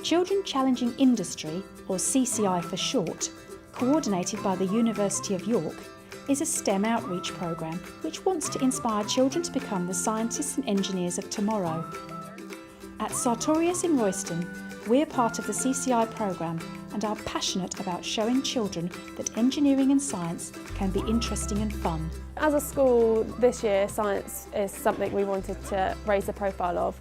Children Challenging Industry, or CCI for short, coordinated by the University of York, is a STEM outreach programme which wants to inspire children to become the scientists and engineers of tomorrow. At Sartorius in Royston, we're part of the CCI programme and are passionate about showing children that engineering and science can be interesting and fun. As a school this year, science is something we wanted to raise the profile of.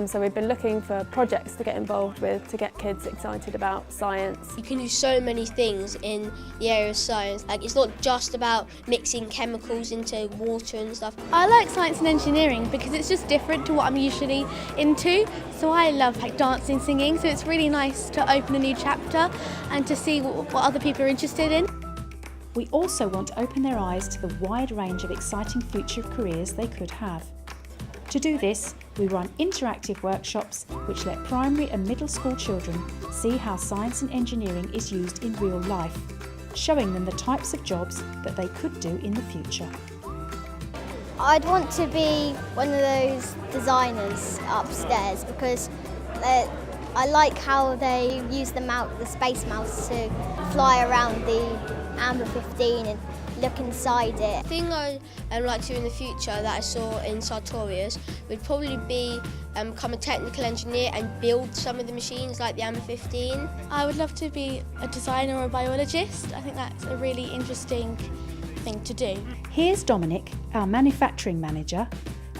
So we've been looking for projects to get involved with to get kids excited about science. You can do so many things in the area of science. Like, it's not just about mixing chemicals into water and stuff. I like science and engineering because it's just different to what I'm usually into. So I love dancing, singing, so it's really nice to open a new chapter and to see what other people are interested in. We also want to open their eyes to the wide range of exciting future careers they could have. To do this, we run interactive workshops which let primary and middle school children see how science and engineering is used in real life, showing them the types of jobs that they could do in the future. I'd want to be one of those designers upstairs because I like how they use the space mouse to fly around the Amber 15 and look inside it. The thing I'd like to do in the future that I saw in Sartorius would probably be become a technical engineer and build some of the machines like the Amber 15. I would love to be a designer or a biologist. I think that's a really interesting thing to do. Here's Dominic, our manufacturing manager,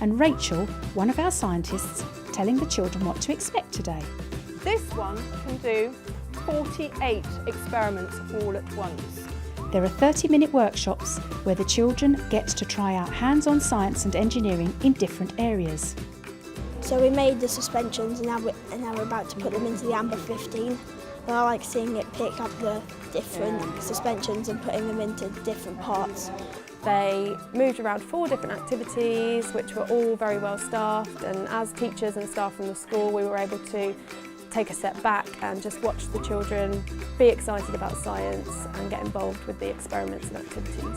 and Rachel, one of our scientists, telling the children what to expect today. This one can do 48 experiments all at once. There are 30-minute workshops where the children get to try out hands-on science and engineering in different areas. So we made the suspensions and now we're about to put them into the Amber 15. And I like seeing it pick up the different suspensions and putting them into different parts. They moved around 4 different activities which were all very well staffed, and as teachers and staff from the school we were able to take a step back and just watch the children be excited about science and get involved with the experiments and activities.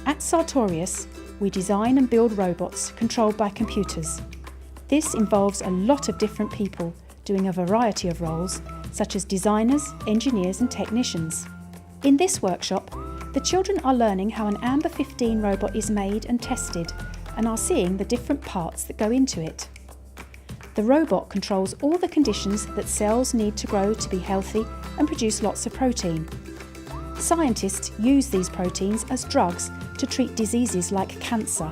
At Sartorius, we design and build robots controlled by computers. This involves a lot of different people doing a variety of roles, such as designers, engineers and technicians. In this workshop, the children are learning how an Amber 15 robot is made and tested and are seeing the different parts that go into it. The robot controls all the conditions that cells need to grow to be healthy and produce lots of protein. Scientists use these proteins as drugs to treat diseases like cancer.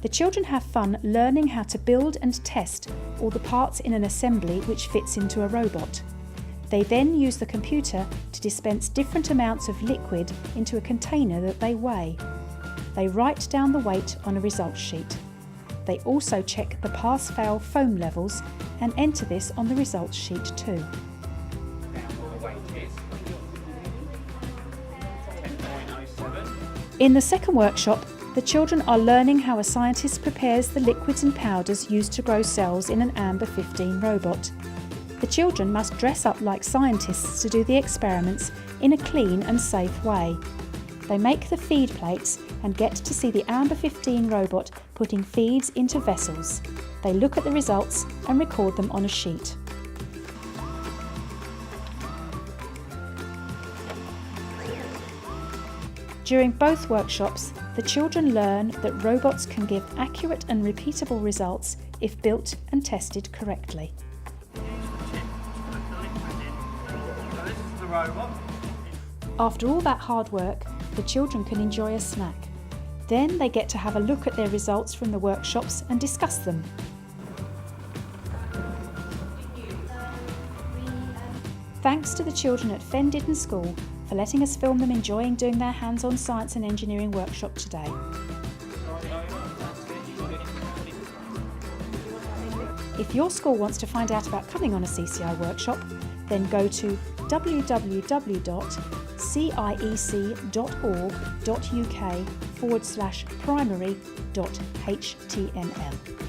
The children have fun learning how to build and test all the parts in an assembly which fits into a robot. They then use the computer to dispense different amounts of liquid into a container that they weigh. They write down the weight on a results sheet. They also check the pass-fail foam levels and enter this on the results sheet too. In the second workshop, the children are learning how a scientist prepares the liquids and powders used to grow cells in an Amber 15 robot. The children must dress up like scientists to do the experiments in a clean and safe way. They make the feed plates and get to see the Amber 15 robot putting feeds into vessels. They look at the results and record them on a sheet. During both workshops, the children learn that robots can give accurate and repeatable results if built and tested correctly. After all that hard work, the children can enjoy a snack. Then they get to have a look at their results from the workshops and discuss them. Thanks to the children at Fen Ditton School for letting us film them enjoying doing their hands-on science and engineering workshop today. If your school wants to find out about coming on a CCI workshop, then go to www.ciec.org.uk/primary.html.